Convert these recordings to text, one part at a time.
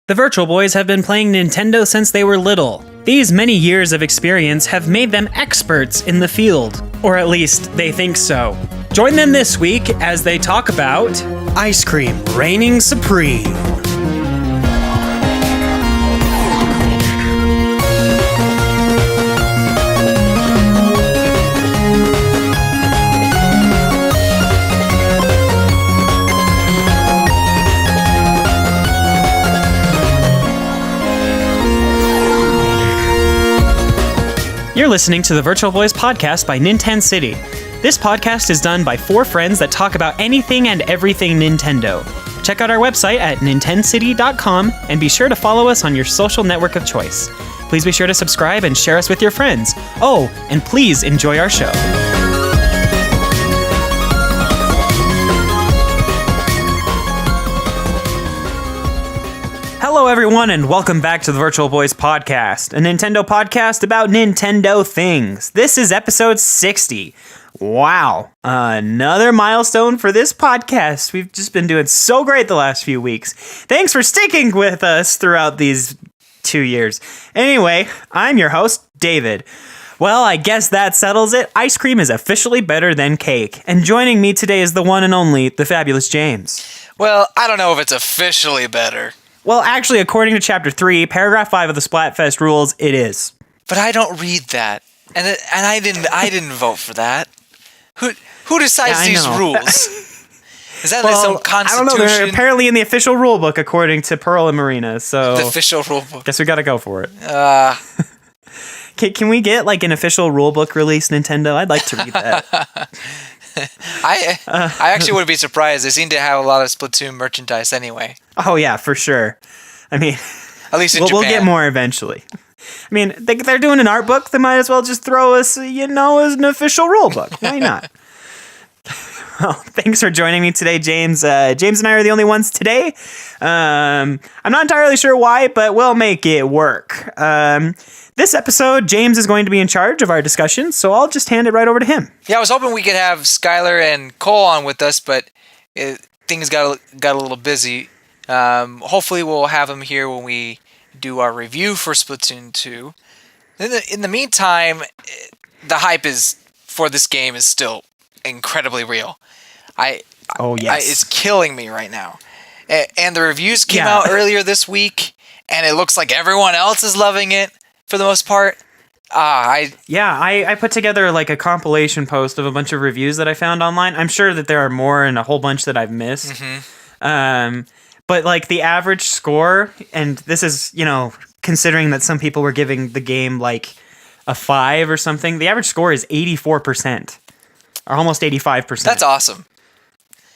The Virtual Boys have been playing Nintendo since they were little. These many years of experience have made them experts in the field, or at least they think so. Join them this week as they talk about ice cream reigning supreme. You're listening to the Virtual Boys podcast by Nintendo City. This podcast is done by four friends that talk about anything and everything Nintendo. Check out our website at nintendcity.com and be sure to follow us on your social network of choice. Please be sure to subscribe and share us with your friends. Oh, and please enjoy our show. Hello, everyone, and welcome back to the Virtual Boys podcast, a Nintendo podcast about Nintendo things. This is episode 60. Wow, another milestone for this podcast. We've just been doing so great the last few weeks. Thanks for sticking with us throughout these 2 years. Anyway, I'm your host, David. Well, I guess that settles it. Ice cream is officially better than cake. And joining me today is the one and only, the fabulous James. Well, I don't know if it's officially better. Well, actually, according to Chapter 3, Paragraph 5 of the Splatfest rules, it is. But I don't read that, and I didn't vote for that. Who decides these rules? Is that like some constitution? I don't know. They're apparently in the official rule book, according to Pearl and Marina. So the official rule book. Guess we got to go for it. Can we get like an official rule book release, Nintendo? I'd like to read that. I actually wouldn't be surprised. They seem to have a lot of Splatoon merchandise anyway. Oh yeah, for sure. I mean, at least in Japan. We'll get more eventually. I mean, they're doing an art book. They might as well just throw us, as an official rule book. Why not? Well, thanks for joining me today, James. James and I are the only ones today. I'm not entirely sure why, but we'll make it work. This episode, James is going to be in charge of our discussion, so I'll just hand it right over to him. Yeah, I was hoping we could have Skylar and Cole on with us, but things got a little busy. Hopefully we'll have them here when we do our review for Splatoon 2. In the meantime, the hype for this game is still incredibly real. It's killing me right now. And the reviews came out earlier this week, and it looks like everyone else is loving it for the most part. I put together like a compilation post of a bunch of reviews that I found online. I'm sure that there are more and a whole bunch that I've missed. Mm-hmm. But like the average score, and this is, considering that some people were giving the game like a 5 or something, the average score is 84%. Or almost 85%. That's awesome.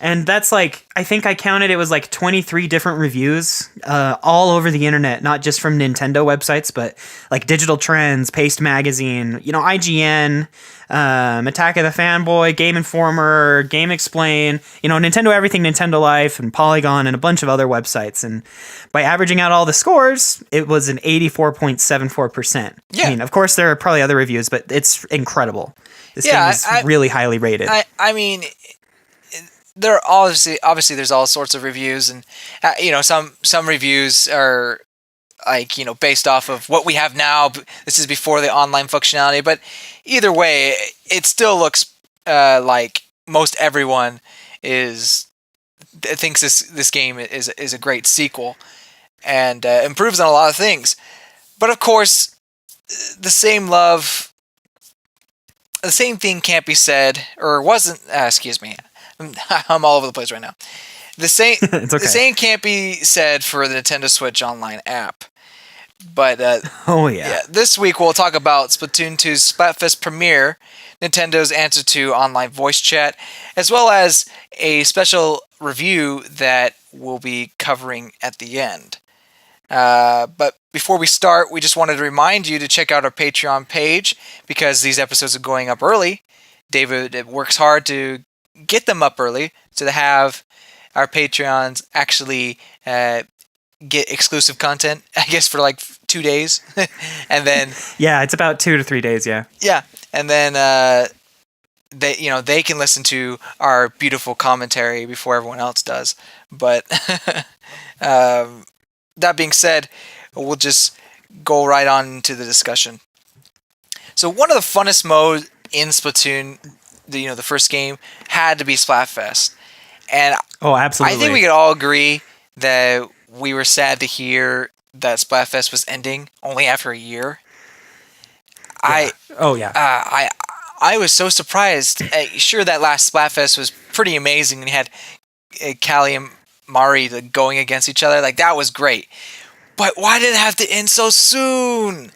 And that's like, I think I counted, it was like 23 different reviews all over the internet, not just from Nintendo websites, but like Digital Trends, Paste Magazine, IGN, Attack of the Fanboy, Game Informer, Game Explain, Nintendo Everything, Nintendo Life, and Polygon, and a bunch of other websites. And by averaging out all the scores, it was an 84.74%. Yeah. I mean, of course, there are probably other reviews, but it's incredible. This game is really highly rated. I mean, there are obviously there's all sorts of reviews, and some reviews are like based off of what we have now. This is before the online functionality, but either way, it still looks like most everyone thinks this game is a great sequel and improves on a lot of things. But of course, the same thing can't be said, or wasn't. Excuse me. I'm all over the place right now. The same The same can't be said for the Nintendo Switch Online app. But this week we'll talk about Splatoon 2's Splatfest premiere, Nintendo's answer to online voice chat, as well as a special review that we'll be covering at the end. But before we start, we just wanted to remind you to check out our Patreon page, because these episodes are going up early. David works hard to get them up early so to have our Patreons actually get exclusive content, I guess, for like 2 days. And then it's about 2 to 3 days. Yeah, and then they can listen to our beautiful commentary before everyone else does. But that being said, we'll just go right on into the discussion. So one of the funnest modes in Splatoon, the first game, had to be Splatfest. And absolutely. I think we could all agree that we were sad to hear that Splatfest was ending only after a year. Yeah. I was so surprised. Sure, that last Splatfest was pretty amazing. We had Callie and Mari going against each other. Like, that was great. But why did it have to end so soon?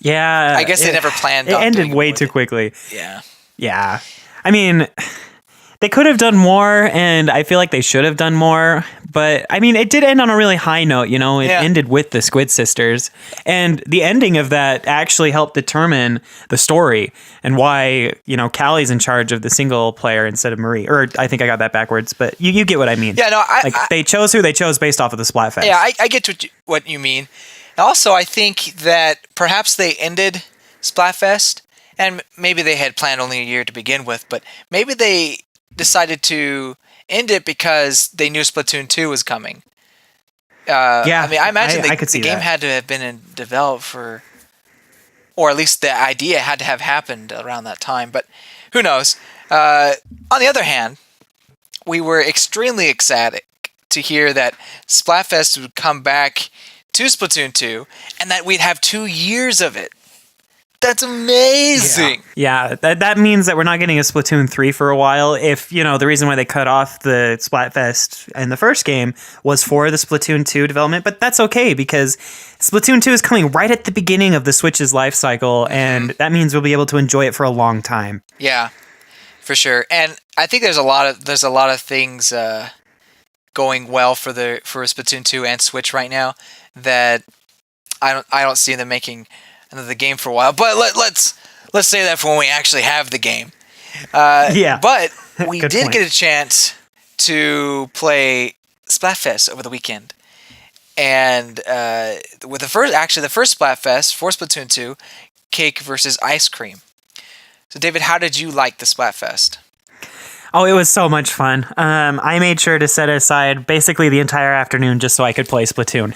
Yeah. I guess they never planned it on ended doing way it. too quickly. Yeah. Yeah. I mean, they could have done more, and I feel like they should have done more. But, I mean, it did end on a really high note, It ended with the Squid Sisters. And the ending of that actually helped determine the story and why, Callie's in charge of the single player instead of Marie. Or I think I got that backwards, but you get what I mean. Yeah, no, they chose who they chose based off of the Splatfest. Yeah, I get what you mean. Also, I think that perhaps they ended Splatfest, and maybe they had planned only a year to begin with, but maybe they decided to end it because they knew Splatoon 2 was coming. Yeah, I mean, I imagine the game that. had to have been developed for, or at least the idea had to have happened around that time, but who knows. On the other hand, we were extremely ecstatic to hear that Splatfest would come back to Splatoon 2 and that we'd have 2 years of it. That's amazing. Yeah, that means that we're not getting a Splatoon 3 for a while. If, the reason why they cut off the Splatfest in the first game was for the Splatoon 2 development, but that's okay because Splatoon 2 is coming right at the beginning of the Switch's life cycle, and that means we'll be able to enjoy it for a long time. Yeah, for sure. And I think there's a lot of things going well for Splatoon 2 and Switch right now that I don't see them making another game for a while, but let's say that for when we actually have the game. But we did get a chance to play Splatfest over the weekend, and with the first Splatfest for Splatoon 2, cake versus ice cream. So, David, how did you like the Splatfest? Oh, it was so much fun. I made sure to set aside basically the entire afternoon just so I could play Splatoon.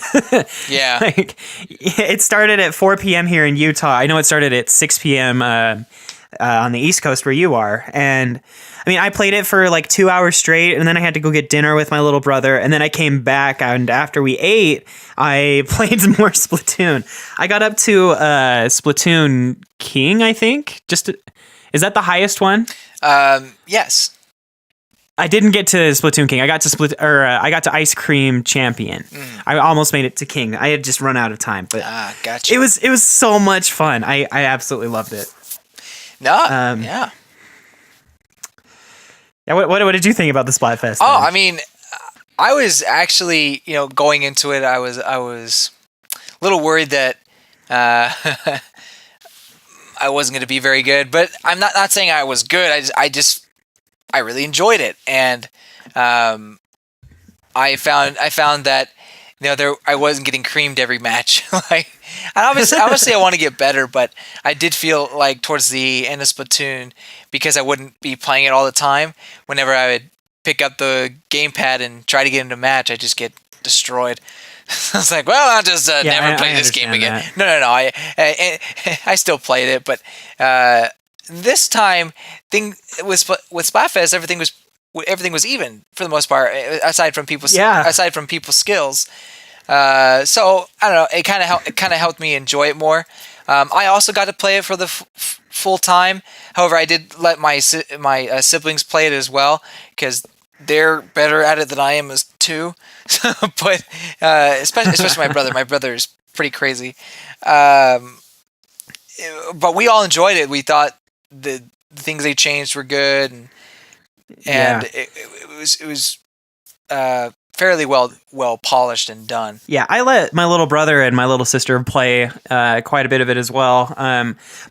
Yeah. It started at 4 p.m. here in Utah. I know it started at 6 p.m. On the East Coast where you are. And I mean, I played it for like 2 hours straight, and then I had to go get dinner with my little brother, and then I came back, and after we ate, I played some more Splatoon. I got up to Splatoon King, I think. Is that the highest one? Yes. I didn't get to Splatoon King. I got to I got to Ice Cream Champion. I almost made it to King. I had just run out of time, but gotcha. It was so much fun. I absolutely loved it. No, yeah. Yeah. What did you think about the Splatfest? Oh, I mean, I was actually, going into it, I was a little worried that I wasn't going to be very good, but I'm not saying I was good. I really enjoyed it, and I found that I wasn't getting creamed every match. And obviously I want to get better, but I did feel like towards the end of Splatoon, because I wouldn't be playing it all the time, whenever I would pick up the gamepad and try to get into a match, I just get destroyed. I was like, well, I'll just never play this game again. That. No. I still played it, but this time, with Splatfest, everything was even for the most part, aside from people's skills. So I don't know. It kind of helped me enjoy it more. I also got to play it for the full time. However, I did let my siblings play it as well, because they're better at it than I am as too. But especially my brother. My brother is pretty crazy. But we all enjoyed it. We thought the things they changed were good, and it was fairly well polished and done. Yeah, I let my little brother and my little sister play quite a bit of it as well.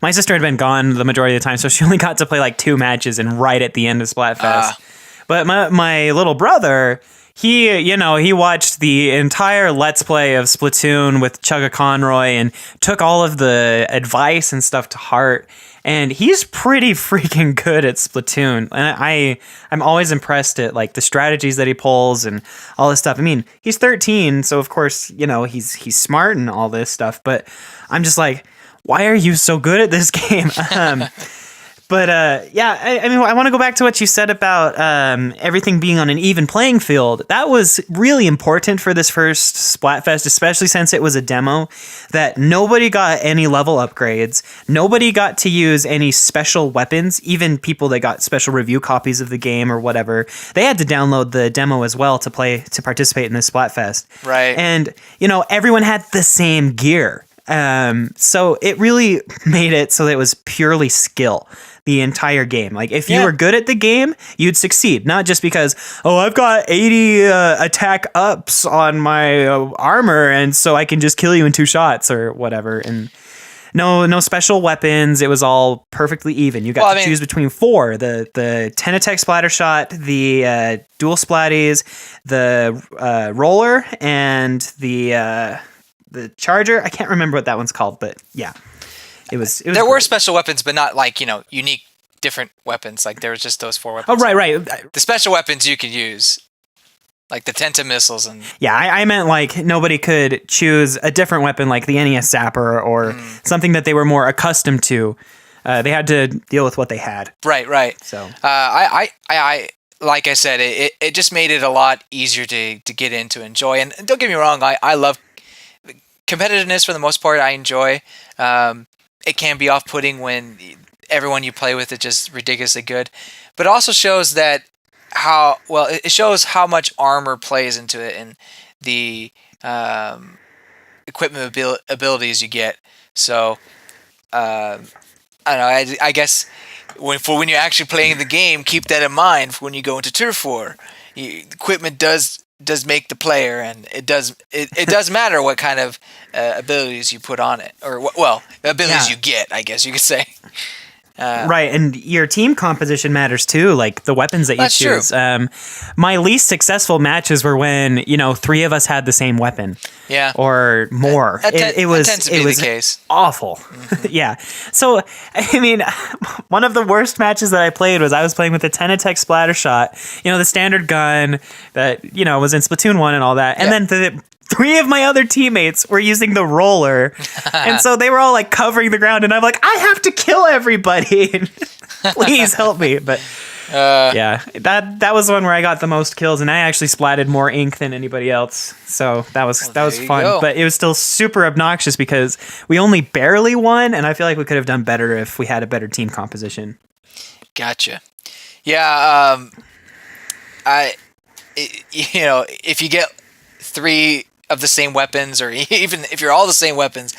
My sister had been gone the majority of the time, so she only got to play like 2 matches and right at the end of Splatfest. But my little brother, he watched the entire Let's Play of Splatoon with Chugga Conroy and took all of the advice and stuff to heart. and he's pretty freaking good at Splatoon. And I'm always impressed at like the strategies that he pulls and all this stuff. I mean, he's 13, so of course, he's smart and all this stuff, but I'm just like, why are you so good at this game? But I mean, I want to go back to what you said about everything being on an even playing field. That was really important for this first Splatfest, especially since it was a demo, that nobody got any level upgrades. Nobody got to use any special weapons, even people that got special review copies of the game or whatever. They had to download the demo as well to participate in this Splatfest. Right. And, everyone had the same gear. So it really made it so that it was purely skill the entire game. Like if you were good at the game, you'd succeed. Not just because, I've got 80 attack ups on my armor, and so I can just kill you in 2 shots or whatever. And no special weapons. It was all perfectly even. You got to choose between 4: the 10 attack splatter shot, the dual splatties, the roller, and the charger. I can't remember what that one's called, but yeah. It was there were special weapons, but not like, unique different weapons. Like there was just those 4 weapons. Oh, right. The special weapons you could use, like the Tenta missiles and... Yeah, I meant like nobody could choose a different weapon like the NES Zapper or something that they were more accustomed to. They had to deal with what they had. Right. So I like I said, it just made it a lot easier to get into, enjoy. And don't get me wrong, I love competitiveness for the most part. I enjoy. It can be off-putting when everyone you play with is just ridiculously good, but it also shows that it shows how much armor plays into it and the equipment abilities you get. So I don't know. I guess when you're actually playing the game, keep that in mind when you go into Tier 4. Equipment does make the player, and it does matter what kind of abilities you put on it, or abilities you get, I guess you could say. Right, and your team composition matters too, like the weapons that you choose. True. My least successful matches were when 3 of us had the same weapon, or more. It was the case. Awful. Mm-hmm. Yeah. So I mean, one of the worst matches that I played was I was playing with the 10 attack splatter shot, the standard gun that was in Splatoon 1 and all that, and then the 3 of my other teammates were using the roller, and so they were all like covering the ground, and I'm like, I have to kill everybody. Please help me. But that was the one where I got the most kills, and I actually splatted more ink than anybody else. So that was fun, but it was still super obnoxious because we only barely won, and I feel like we could have done better if we had a better team composition. Gotcha. Yeah. If you get 3 of the same weapons, or even if you're all the same weapons,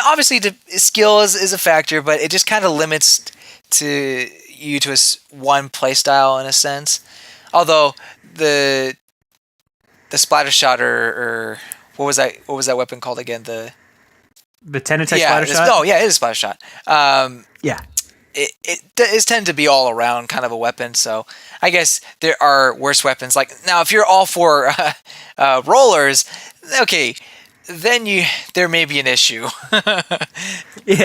obviously the skill is a factor, but it just kind of limits to one play style in a sense. Although the splatter shot or what was that weapon called again? The 10 attack splatter shot? It is a splatter shot. Yeah. It is tend to be all around kind of a weapon, so I guess there are worse weapons. Like now, if you're all for rollers, okay, then there may be an issue. Yeah.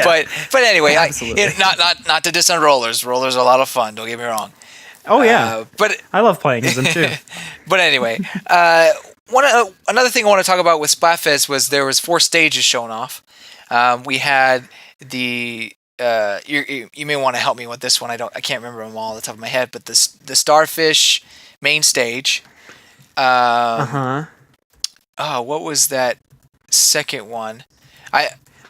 But anyway, not to diss on rollers. Rollers are a lot of fun. Don't get me wrong. Oh yeah, but I love playing them too. But anyway, another thing I want to talk about with Splatfest was there was 4 stages shown off. We had the you may want to help me with this one. I can't remember them all off the top of my head, but the Starfish main stage. Oh, what was that second one?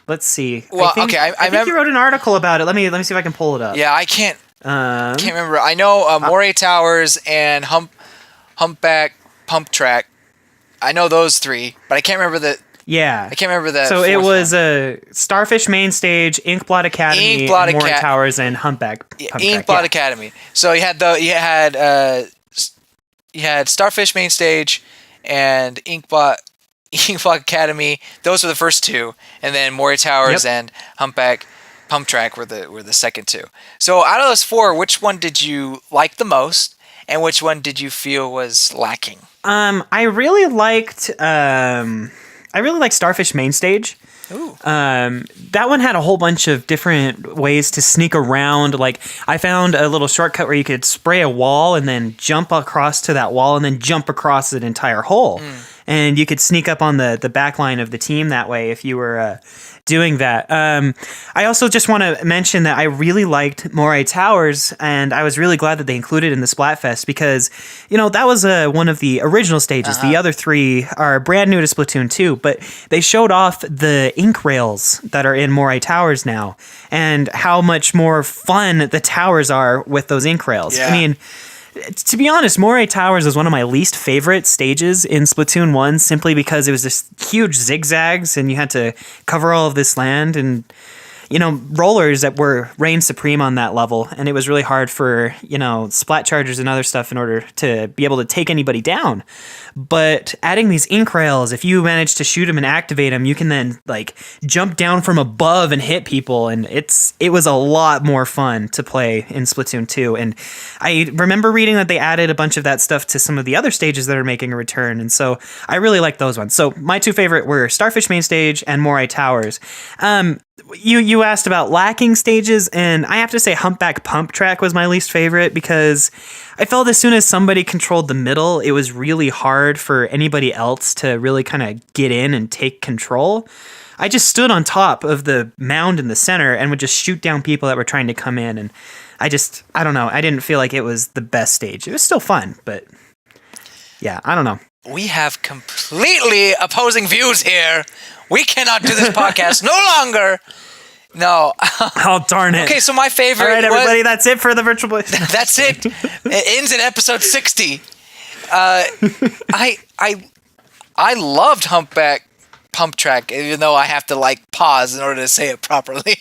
Let's see. Well, I think you wrote an article about it. Let me see if I can pull it up. Yeah, I can't remember. I know Moray Towers and Humpback Pump Track. I know those 3, but I can't remember the. Yeah, I can't remember that. So it was a Starfish main stage, Inkblot Academy, Moray Towers, and Humpback. Inkblot Academy. So you had Starfish main stage and Inkblot Academy. Those were the first 2, and then Moray Towers and Humpback Pump Track were the second 2. So out of those 4, which one did you like the most, and which one did you feel was lacking? I really liked Starfish main stage. Ooh. That one had a whole bunch of different ways to sneak around. Like, I found a little shortcut where you could spray a wall and then jump across to that wall and then jump across an entire hole. And you could sneak up on the back line of the team that way if you were doing that. I also just want to mention that I really liked Moray Towers, and I was really glad that they included it in the Splatfest because, that was one of the original stages. The other three are brand new to Splatoon 2, but they showed off the ink rails that are in Moray Towers now and how much more fun the towers are with those ink rails. Yeah. I mean, to be honest, Moray Towers was one of my least favorite stages in Splatoon 1 simply because it was this huge zigzags and you had to cover all of this land and, rollers that were reigned supreme on that level. And it was really hard for, splat chargers and other stuff in order to be able to take anybody down. But adding these ink rails, if you manage to shoot them and activate them, you can then jump down from above and hit people. And it was a lot more fun to play in Splatoon 2. And I remember reading that they added a bunch of that stuff to some of the other stages that are making a return. And so I really like those ones. So my two favorite were Starfish Main Stage and Moray Towers. You asked about lacking stages, and I have to say Humpback Pump Track was my least favorite because I felt as soon as somebody controlled the middle, it was really hard for anybody else to really kind of get in and take control. I just stood on top of the mound in the center and would just shoot down people that were trying to come in, and I don't know, I didn't feel like it was the best stage. It was still fun, but yeah, I don't know. We have completely opposing views here. We cannot do this podcast no longer. No. Oh, darn it. Okay, so my favorite. All right, everybody, that's it for the Virtual Boy. That's it. It ends in episode 60. I loved Humpback Pump Track, even though I have to pause in order to say it properly.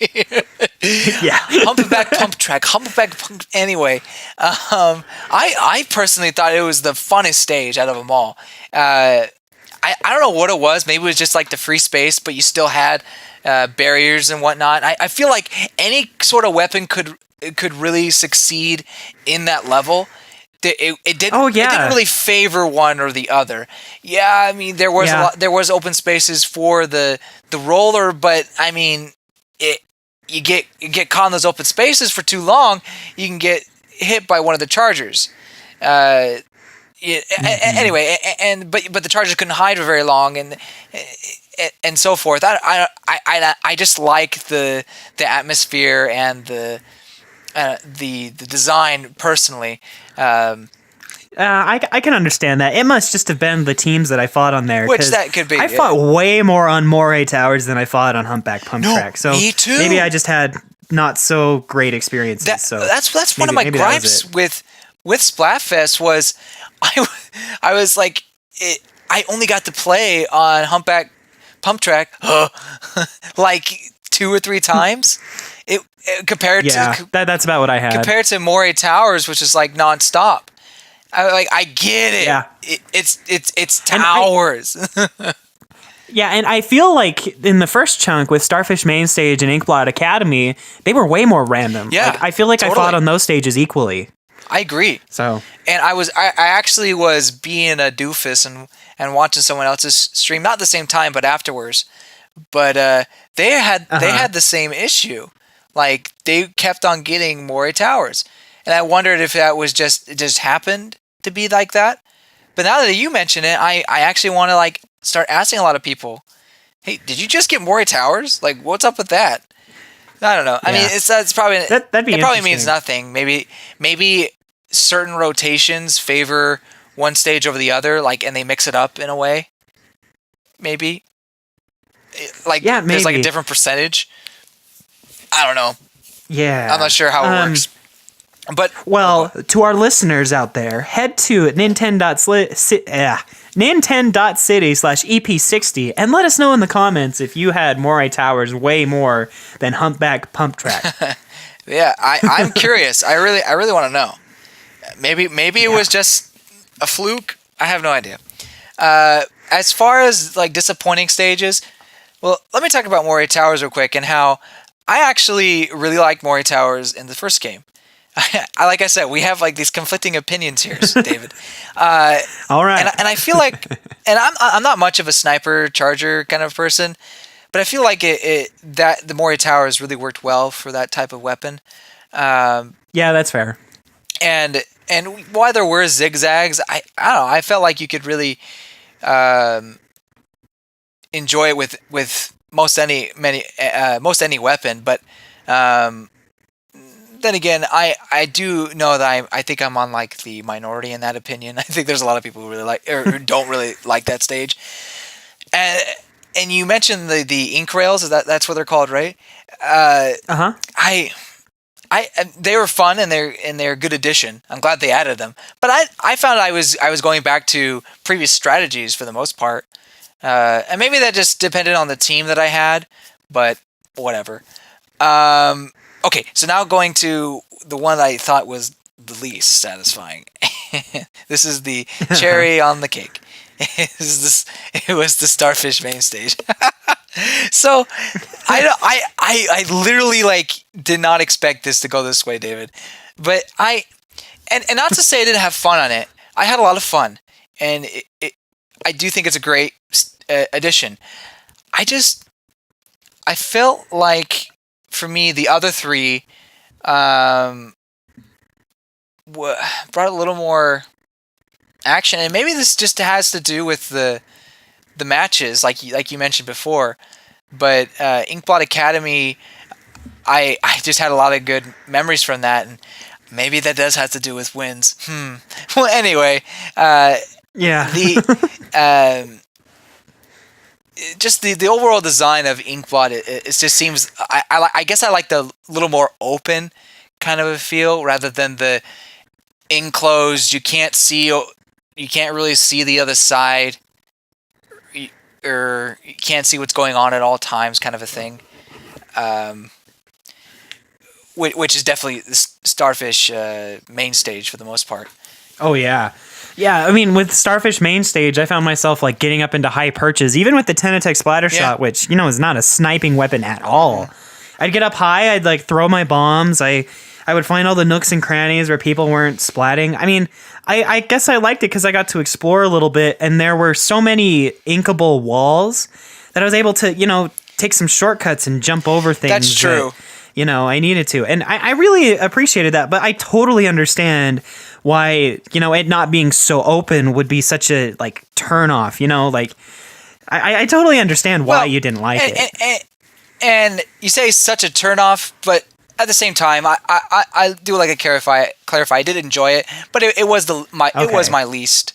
Yeah. Humpback Pump Track. Anyway, I personally thought it was the funnest stage out of them all. I don't know what it was. Maybe it was just the free space, but you still had barriers and whatnot. I feel like any sort of weapon could really succeed in that level. It didn't really favor one or the other. Yeah, I mean there was open spaces for the roller, but I mean you get caught in those open spaces for too long, you can get hit by one of the chargers. Anyway, but the chargers couldn't hide for very long, and so forth. I just like the atmosphere and the design personally. I can understand that. It must just have been the teams that I fought on there. Which that could be. I fought way more on Moray Towers than I fought on Humpback Pump Track. So me too. Maybe I just had not so great experiences. That's one of my gripes with Splatfest was I was like I only got to play on Humpback Pump Track 2 or 3 times. Compared to that's about what I had. Compared to Moray Towers, which is nonstop. I get it. Yeah. It's towers. Yeah, and I feel like in the first chunk with Starfish Main Stage and Inkblot Academy, they were way more random. Yeah, I feel like totally. I fought on those stages equally. I agree. So, and I actually was being a doofus and watching someone else's stream, not at the same time, but afterwards. But they had the same issue. They kept on getting Moray Towers, and I wondered if that was it just happened to be like that. But now that you mention it, I actually want to start asking a lot of people, hey, did you just get Moray Towers? What's up with that? I don't know. I mean, it's probably that'd be it probably means nothing. Maybe certain rotations favor one stage over the other, and they mix it up in a way. Maybe. maybe. There's a different percentage. I don't know. Yeah. I'm not sure how it works. But to our listeners out there, head to Nintendo.city/EP60 and let us know in the comments if you had Moray Towers way more than Humpback Pump Track. Yeah, I'm curious. I really want to know. Maybe it was just a fluke. I have no idea. As far as disappointing stages, well, let me talk about Moray Towers real quick and how I actually really liked Moray Towers in the first game. Like I said, we have these conflicting opinions here, David. All right, and I feel like, and I'm not much of a sniper charger kind of person, but I feel like that the Moria Tower has really worked well for that type of weapon. Yeah, that's fair. And while there were zigzags, I don't know. I felt like you could really enjoy it with most any weapon. But then again, I do know that I think I'm on like the minority in that opinion. I think there's a lot of people who really like or who don't really like that stage. And you mentioned the ink rails. That's what they're called, right? Uh-huh. They were fun and they're a good addition. I'm glad they added them. But I found I was going back to previous strategies for the most part. And maybe that just depended on the team that I had, but whatever. Okay, so now going to the one I thought was the least satisfying. This is the cherry on the cake. It was the Starfish main stage. So I literally like did not expect this to go this way, David. But and not to say I didn't have fun on it. I had a lot of fun, and I do think it's a great addition. I felt like for me the other three brought a little more action, and maybe this just has to do with the matches, like you mentioned before. But Inkblot Academy, I just had a lot of good memories from that, and maybe that does have to do with wins. Well, anyway, Yeah. Just the overall design of Inkblot, it just seems I guess I like the little more open kind of a feel rather than the enclosed. You can't really see the other side, or you can't see what's going on at all times, kind of a thing. Which is definitely the Starfish main stage for the most part. Oh, yeah. Yeah, I mean, with Starfish main stage, I found myself like getting up into high perches, even with the 10-attack splatter shot, which, is not a sniping weapon at all. I'd get up high, I'd like throw my bombs, I would find all the nooks and crannies where people weren't splatting. I mean, I guess I liked it because I got to explore a little bit, and there were so many inkable walls that I was able to, take some shortcuts and jump over things. That's true. That, I needed to. And I really appreciated that, but I totally understand why, it not being so open would be such a, like, turn off, like, I totally understand why you didn't like it. And you say such a turn off, but at the same time, I do like to clarify. I did enjoy it, but it was it was my least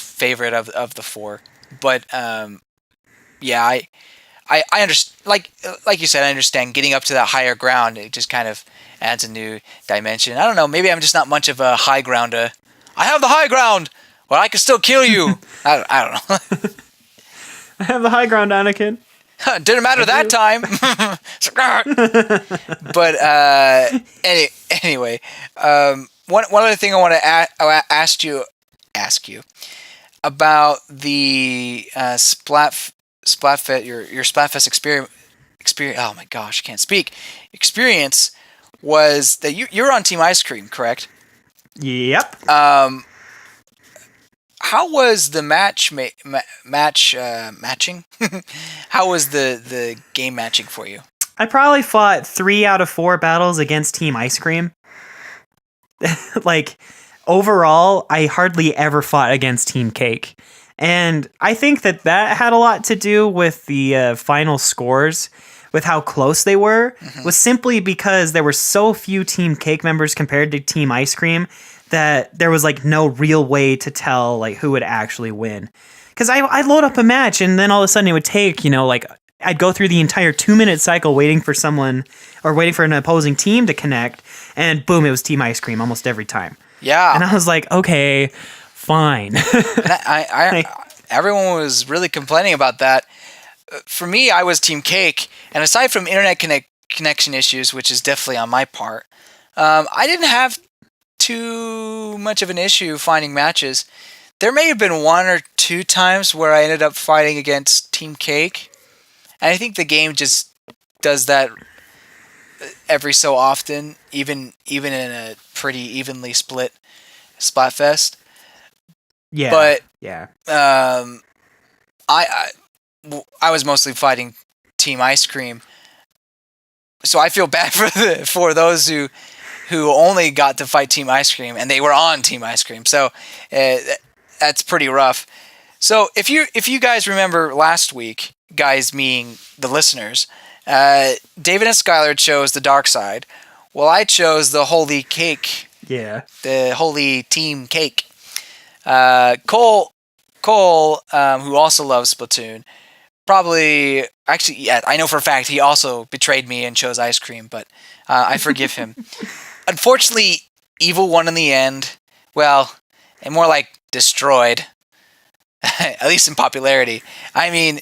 favorite of the four. But yeah, I understand. Like you said, I understand getting up to that higher ground. It just kind of adds a new dimension. I don't know. Maybe I'm just not much of a high grounder. I have the high ground. Well, I can still kill you. I don't know. I have the high ground, Anakin. Didn't matter that time. But anyway, one other thing I want to ask you about the Splatfest, your Splatfest experience. Oh my gosh, I can't speak. Experience was that you're on Team Ice Cream, correct? Yep. How was the matching? How was the game matching for you? I probably fought 3 out of 4 battles against Team Ice Cream. Like, overall, I hardly ever fought against Team Cake. And I think that had a lot to do with the final scores, with how close they were, was simply because there were so few Team Cake members compared to Team Ice Cream that there was like no real way to tell like who would actually win. Because I'd load up a match and then all of a sudden it would take, like I'd go through the entire 2-minute cycle waiting for someone or waiting for an opposing team to connect, and boom, it was Team Ice Cream almost every time. Yeah. And I was like, okay, fine. Everyone was really complaining about that. For me, I was Team Cake, and aside from internet connection issues, which is definitely on my part, I didn't have too much of an issue finding matches. There may have been 1 or 2 times where I ended up fighting against Team Cake, and I think the game just does that every so often, even in a pretty evenly split Splatfest. Yeah. But yeah. I I was mostly fighting Team Ice Cream, so I feel bad for those who only got to fight Team Ice Cream and they were on Team Ice Cream. So that's pretty rough. So if you guys remember last week, guys meaning the listeners, David and Skylar chose the dark side. Well, I chose the holy cake. Yeah. The holy team cake. Cole, who also loves Splatoon, probably actually, yeah, I know for a fact he also betrayed me and chose ice cream, but I forgive him. Unfortunately, Evil won in the end. Well, and more like destroyed. At least in popularity. I mean,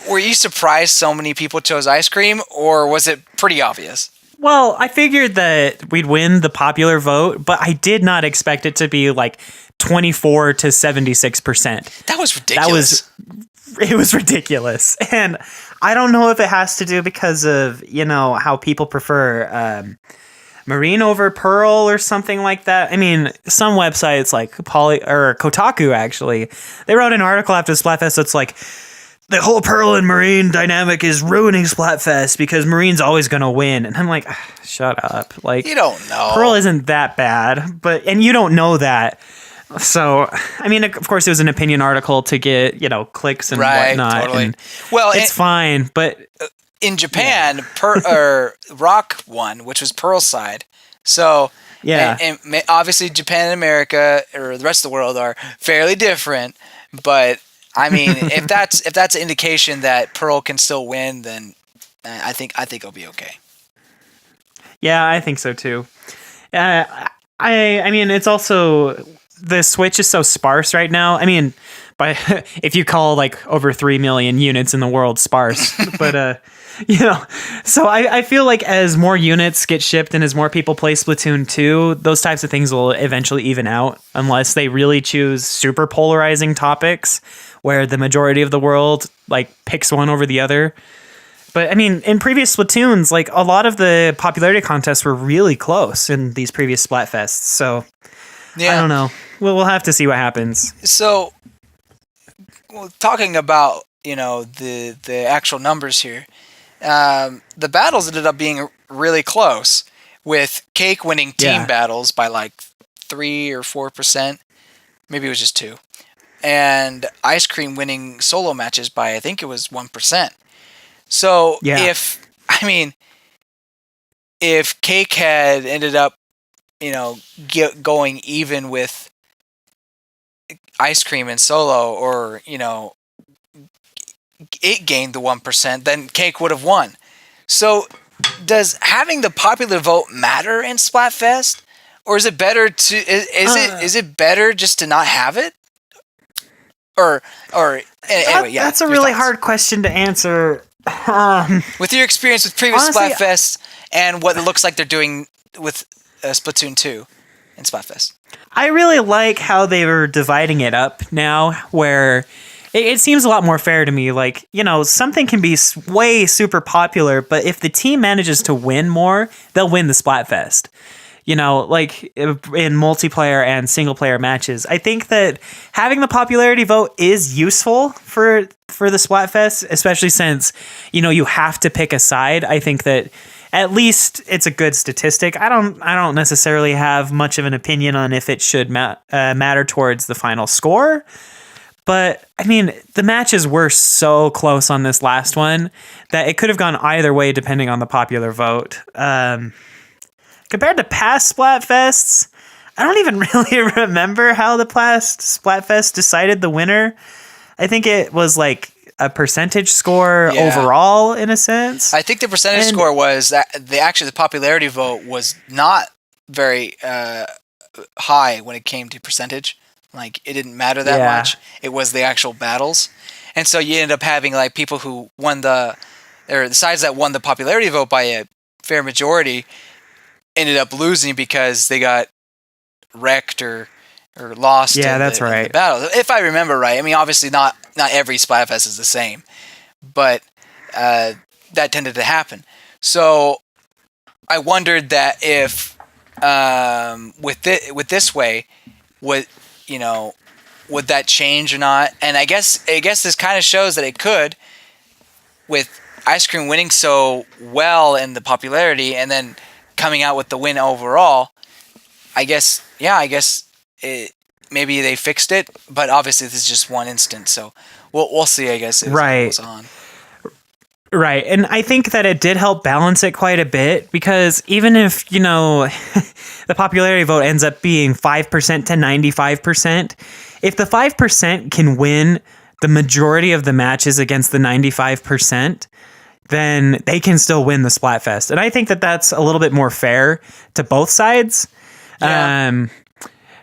were you surprised so many people chose ice cream, or was it pretty obvious? Well, I figured that we'd win the popular vote, but I did not expect it to be like 24 to 76%. That was ridiculous. It was ridiculous. And I don't know if it has to do because of, how people prefer Marine over Pearl or something like that. I mean, some websites like Kotaku, actually, they wrote an article after Splatfest that's like, the whole Pearl and Marine dynamic is ruining Splatfest because Marine's always going to win. And I'm like, shut up. Like, you don't know. Pearl isn't that bad, and you don't know that. So, I mean, of course, it was an opinion article to get, clicks and whatnot. Totally. And well, it's fine, but in Japan, Rock won, which was Pearl's side. So, yeah, and obviously Japan and America or the rest of the world are fairly different. But I mean, if that's an indication that Pearl can still win, then I think it'll be okay. Yeah, I think so too. I mean, it's also the Switch is so sparse right now. I mean, if you call like over 3 million units in the world sparse, but so I feel like as more units get shipped and as more people play Splatoon 2, those types of things will eventually even out unless they really choose super polarizing topics where the majority of the world like picks one over the other. But I mean, in previous Splatoons, like a lot of the popularity contests were really close in these previous Splatfests. So yeah. I don't know. We'll have to see what happens. So, talking about the actual numbers here, the battles ended up being really close, with Cake winning team battles by like 3 or 4%. Maybe it was just 2, and Ice Cream winning solo matches by I think it was 1%. So if Cake had ended up, going even with Ice Cream and solo, or it gained the 1%, then Cake would have won. So does having the popular vote matter in Splatfest, or is it better to is it better just to not have it? Or anyway, that's a really hard question to answer. With your experience with previous Splatfests and what it looks like they're doing with Splatoon 2 and Splatfest. I really like how they were dividing it up now, where it seems a lot more fair to me. Like, something can be way super popular, but if the team manages to win more, they'll win the Splatfest. Like in multiplayer and single player matches. I think that having the popularity vote is useful for the Splatfest, especially since, you have to pick a side. I think that at least it's a good statistic. I don't necessarily have much of an opinion on if it should matter towards the final score. But, I mean, the matches were so close on this last one that it could have gone either way depending on the popular vote. Compared to past Splatfests, I don't even really remember how the past Splatfest decided the winner. I think it was like a percentage score overall, in a sense. I think the percentage score was that the popularity vote was not very high when it came to percentage. Like, it didn't matter that much. It was the actual battles. And so you ended up having like people who won the sides that won the popularity vote by a fair majority ended up losing because they got wrecked or lost in the battle. If I remember right. I mean, obviously not every Splatfest is the same, but that tended to happen. So I wondered that if with this way, would that change or not? And I guess this kind of shows that it could, with ice cream winning so well in the popularity and then coming out with the win overall. I guess maybe they fixed it, but obviously this is just one instance, so we'll see, I guess, as it goes on. Right, and I think that it did help balance it quite a bit, because even if, the popularity vote ends up being 5% to 95%, if the 5% can win the majority of the matches against the 95%, then they can still win the Splatfest. And I think that that's a little bit more fair to both sides. Yeah.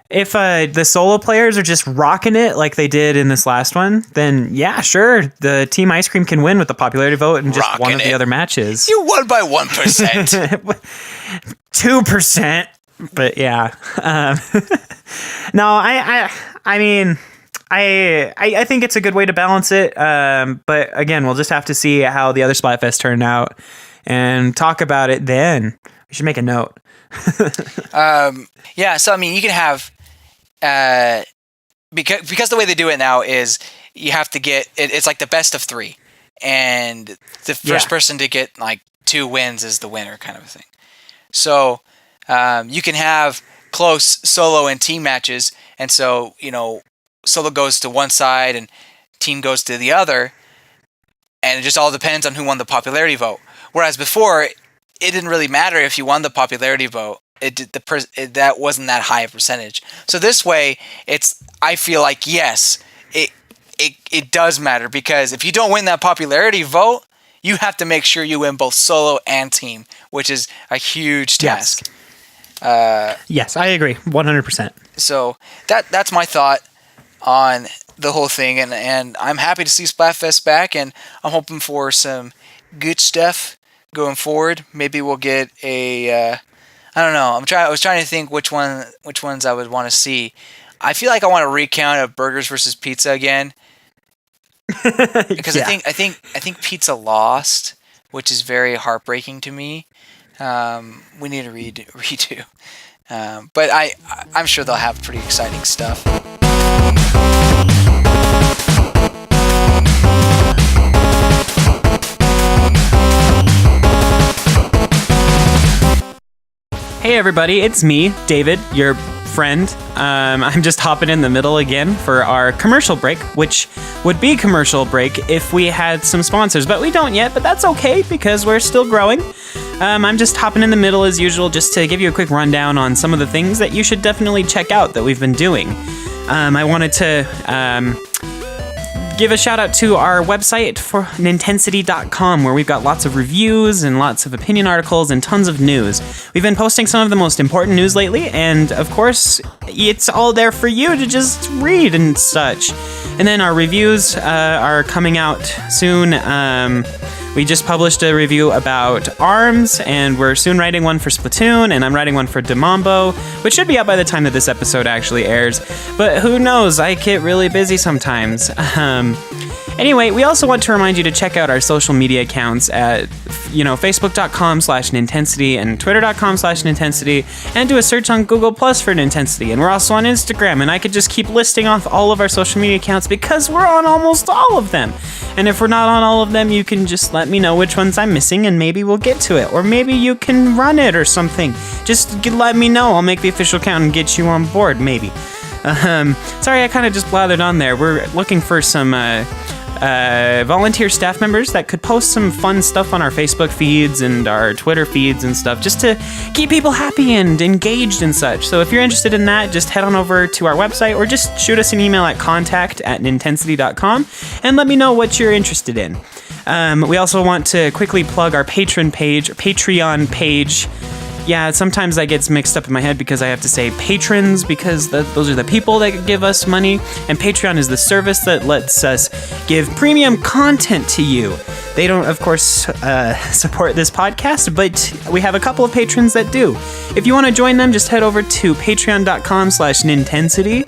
If the solo players are just rocking it like they did in this last one, then yeah, sure, the Team Ice Cream can win with the popularity vote and just rocking one of the other matches. You won by 1%. 2%, but yeah. No, I mean, I think it's a good way to balance it. But again, we'll just have to see how the other Splatfest turned out and talk about it then. We should make a note. Yeah, so I mean, you can have because the way they do it now is you have to get it's like the best of 3, and the first person to get like 2 wins is the winner, kind of a thing. So you can have close solo and team matches, and so solo goes to one side and team goes to the other, and it just all depends on who won the popularity vote. Whereas before, it didn't really matter if you won the popularity vote. That wasn't that high a percentage. So this way, I feel like, yes, it does matter, because if you don't win that popularity vote, you have to make sure you win both solo and team, which is a huge task. Yes, I agree, 100%. So that's my thought on the whole thing, and I'm happy to see Splatfest back, and I'm hoping for some good stuff going forward. Maybe we'll get a I don't know. I was trying to think which ones I would want to see. I feel like I want a recount of burgers versus pizza again, because I think pizza lost, which is very heartbreaking to me. We need to redo. But I'm sure they'll have pretty exciting stuff. Hey everybody, it's me, David, your friend. I'm just hopping in the middle again for our commercial break, which would be commercial break if we had some sponsors, but we don't yet, but that's okay because we're still growing. I'm just hopping in the middle as usual just to give you a quick rundown on some of the things that you should definitely check out that we've been doing. I wanted to give a shout out to our website for Nintensity.com, where we've got lots of reviews and lots of opinion articles and tons of news. We've been posting some of the most important news lately, and of course, it's all there for you to just read and such. And then our reviews are coming out soon. We just published a review about ARMS, and we're soon writing one for Splatoon, and I'm writing one for Mambo, which should be out by the time that this episode actually airs. But who knows? I get really busy sometimes. Anyway, we also want to remind you to check out our social media accounts at, Facebook.com/Nintensity and Twitter.com/Nintensity, and do a search on Google Plus for Nintensity. And we're also on Instagram, and I could just keep listing off all of our social media accounts because we're on almost all of them. And if we're not on all of them, you can just let me know which ones I'm missing, and maybe we'll get to it. Or maybe you can run it or something. Just let me know. I'll make the official account and get you on board, maybe. Sorry, I kind of just blathered on there. We're looking for some volunteer staff members that could post some fun stuff on our Facebook feeds and our Twitter feeds and stuff, just to keep people happy and engaged and such. So if you're interested in that, just head on over to our website or just shoot us an email at contact@nintensity.com and let me know what you're interested in. We also want to quickly plug our Patreon page. Yeah, sometimes that gets mixed up in my head because I have to say patrons, because those are the people that give us money, and Patreon is the service that lets us give premium content to you. They don't, of course, support this podcast, but we have a couple of patrons that do. If you want to join them, just head over to patreon.com/Nintensity.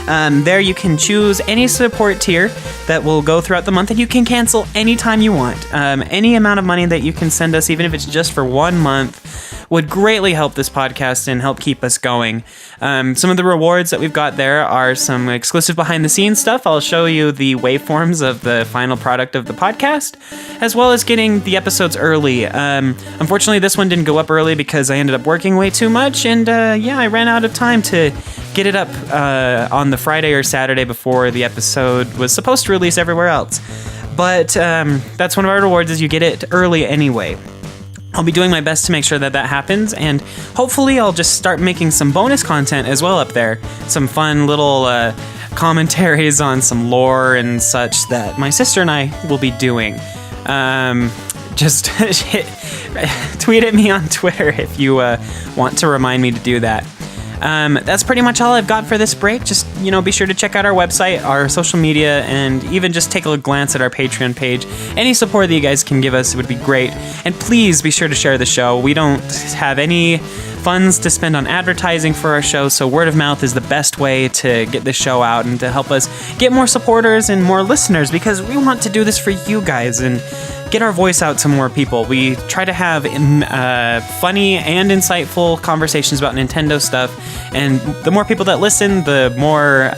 There you can choose any support tier that will go throughout the month, and you can cancel anytime you want. Any amount of money that you can send us, even if it's just for 1 month, would greatly help this podcast and help keep us going. Some of the rewards that we've got there are some exclusive behind-the-scenes stuff. I'll show you the waveforms of the final product of the podcast, as well as getting the episodes early. Unfortunately, this one didn't go up early because I ended up working way too much, and I ran out of time to get it up on the Friday or Saturday before the episode was supposed to release everywhere else. But that's one of our rewards, is you get it early anyway. I'll be doing my best to make sure that happens, and hopefully I'll just start making some bonus content as well up there. Some fun little commentaries on some lore and such that my sister and I will be doing. Just tweet at me on Twitter if you want to remind me to do that. That's pretty much all I've got for this break. Just, be sure to check out our website, our social media, and even just take a glance at our Patreon page. Any support that you guys can give us would be great. And please be sure to share the show. We don't have any funds to spend on advertising for our show, so word of mouth is the best way to get this show out and to help us get more supporters and more listeners, because we want to do this for you guys and get our voice out to more people. We try to have funny and insightful conversations about Nintendo stuff, and the more people that listen, the more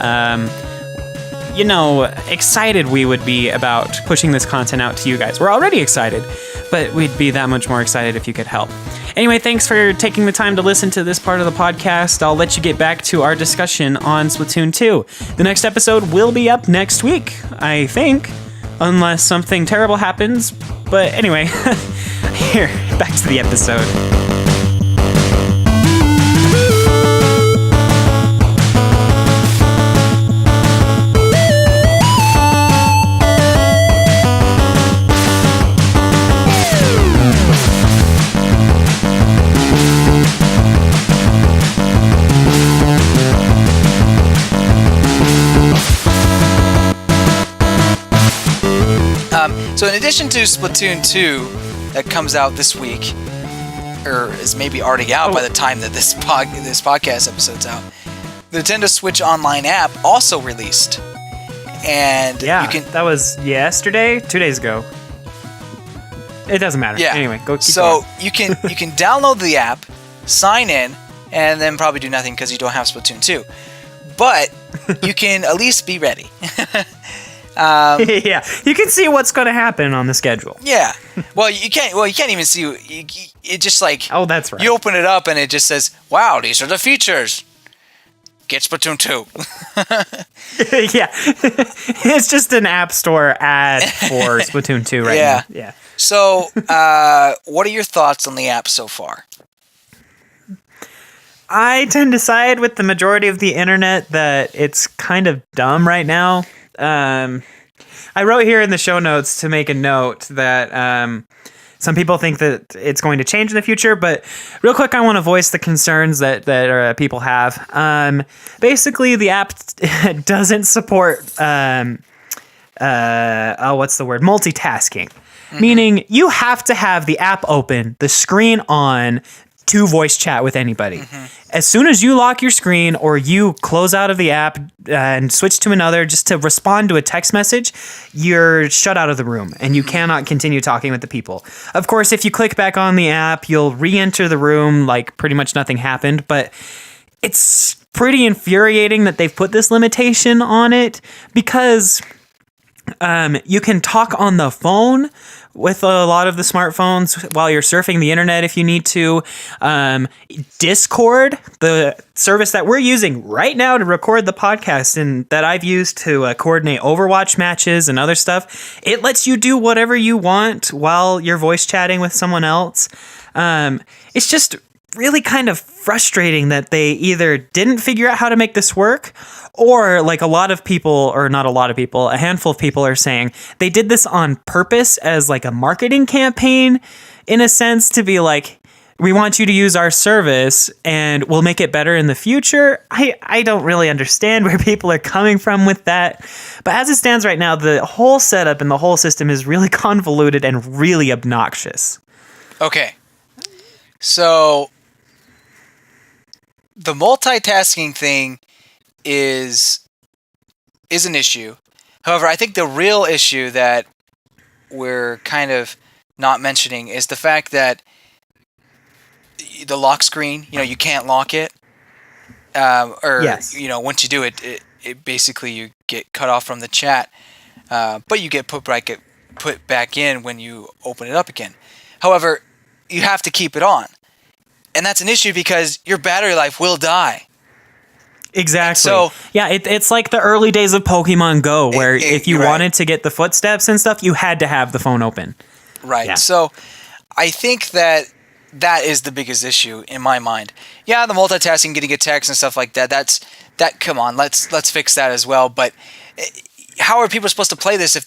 excited we would be about pushing this content out to you guys. We're already excited, but we'd be that much more excited if you could help. Anyway, thanks for taking the time to listen to this part of the podcast. I'll let you get back to our discussion on Splatoon 2. The next episode will be up next week, I think, unless something terrible happens. But anyway, here, back to the episode. So in addition to Splatoon 2 that comes out this week, or is maybe already out by the time that this podcast episode's out, the Nintendo Switch Online app also released. And that was yesterday, 2 days ago. It doesn't matter. Yeah. Anyway, go keep going. So you can download the app, sign in, and then probably do nothing because you don't have Splatoon 2. But you can at least be ready. Yeah, you can see what's going to happen on the schedule. Yeah. Well, you can't even see. It just like. Oh, that's right. You open it up and it just says, "Wow, these are the features. Get Splatoon 2." Yeah, it's just an App Store ad for Splatoon 2 right now. Yeah. So, what are your thoughts on the app so far? I tend to side with the majority of the internet that it's kind of dumb right now. I wrote here in the show notes to make a note that some people think that it's going to change in the future, but real quick, I want to voice the concerns that people have. Basically, the app doesn't support multitasking, meaning you have to have the app open, the screen on, to voice chat with anybody. As soon as you lock your screen or you close out of the app and switch to another just to respond to a text message, you're shut out of the room and you cannot continue talking with the people. Of course, if you click back on the app, you'll re-enter the room like pretty much nothing happened, but it's pretty infuriating that they've put this limitation on it, because you can talk on the phone with a lot of the smartphones while you're surfing the internet if you need to. Discord, the service that we're using right now to record the podcast and that I've used to coordinate Overwatch matches and other stuff, it lets you do whatever you want while you're voice chatting with someone else. It's just really kind of frustrating that they either didn't figure out how to make this work, or like a handful of people are saying they did this on purpose as like a marketing campaign, in a sense, to be like, we want you to use our service and we'll make it better in the future. I don't really understand where people are coming from with that. But as it stands right now, the whole setup and the whole system is really convoluted and really obnoxious. Okay. So the multitasking thing is is an issue. However, I think the real issue that we're kind of not mentioning is the fact that the lock screen, you can't lock it. Or, Yes. once you do it, it basically you get cut off from the chat. But you get put back in when you open it up again. However, you have to keep it on. And that's an issue because your battery life will die. Exactly. And so, yeah, it's like the early days of Pokemon Go, where if you wanted to get the footsteps and stuff, you had to have the phone open. Right. Yeah. So I think that is the biggest issue in my mind. Yeah, the multitasking, getting a text and stuff like that. That. Come on, let's fix that as well. But how are people supposed to play this if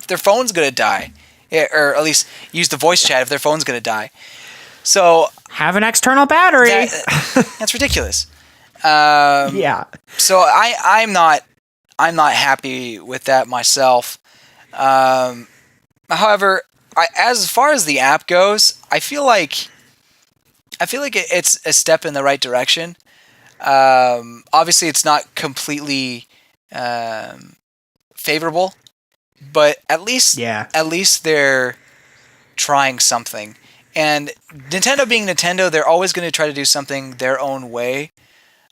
their phone's gonna die, or at least use the voice chat if their phone's gonna die? So have an external battery. That's ridiculous. Yeah. So I'm not happy with that myself. However, as far as the app goes, I feel like it's a step in the right direction. Obviously, it's not completely favorable, but at least they're trying something. And Nintendo being Nintendo, they're always going to try to do something their own way.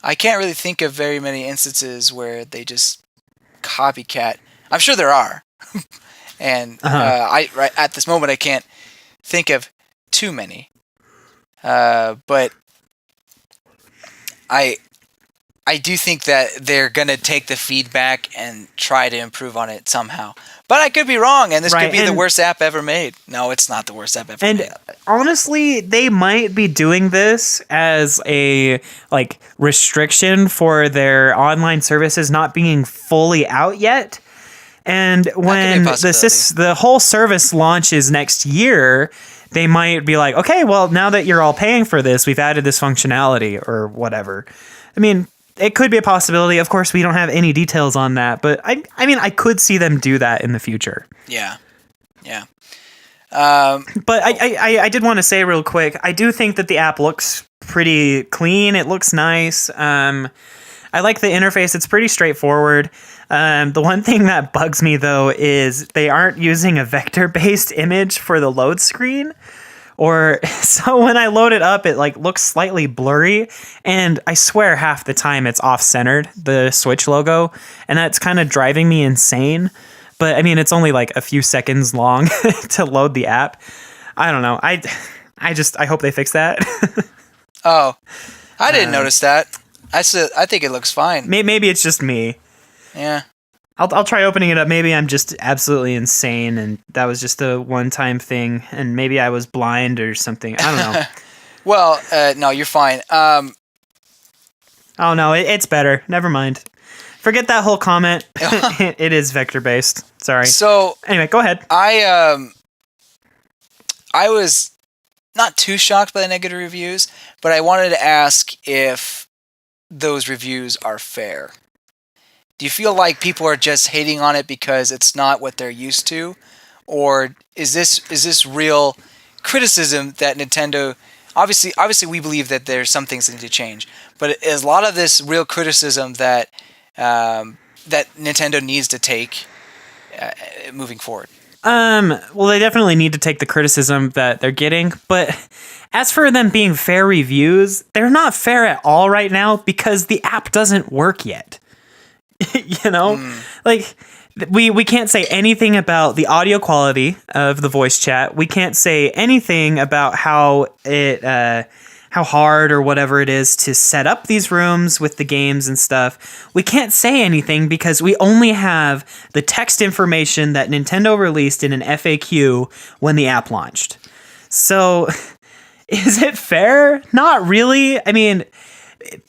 I can't really think of very many instances where they just copycat. I'm sure there are, and right at this moment I can't think of too many. But I do think that they're gonna take the feedback and try to improve on it somehow. But I could be wrong, and this could be the worst app ever made. No, it's not the worst app ever made. And honestly, they might be doing this as a restriction for their online services not being fully out yet. And when the whole service launches next year, they might be like, okay, well, now that you're all paying for this, we've added this functionality or whatever. I mean, it could be a possibility. Of course, we don't have any details on that, but I mean, I could see them do that in the future. Yeah. But I did want to say real quick, I do think that the app looks pretty clean. It looks nice. I like the interface. It's pretty straightforward. The one thing that bugs me, though, is they aren't using a vector-based image for the load screen. So when I load it up, it looks slightly blurry, and I swear half the time it's off-centered, the Switch logo, and that's kind of driving me insane. But I mean, it's only a few seconds long to load the app. I don't know. I hope they fix that. Oh, I didn't notice that. I think it looks fine. Maybe it's just me. Yeah. I'll try opening it up. Maybe I'm just absolutely insane, and that was just a one-time thing, and maybe I was blind or something. I don't know. Well, no, you're fine. Oh no, it's better. Never mind. Forget that whole comment. It is vector-based. Sorry. So anyway, go ahead. I was not too shocked by the negative reviews, but I wanted to ask if those reviews are fair. Do you feel like people are just hating on it because it's not what they're used to, or is this real criticism that Nintendo? Obviously, we believe that there's some things that need to change, but is a lot of this real criticism that Nintendo needs to take moving forward? Well, they definitely need to take the criticism that they're getting, but as for them being fair reviews, they're not fair at all right now because the app doesn't work yet. We can't say anything about the audio quality of the voice chat. We can't say anything about how hard or whatever it is to set up these rooms with the games and stuff. We can't say anything because we only have the text information that Nintendo released in an FAQ when the app launched. So, is it fair? Not really. I mean,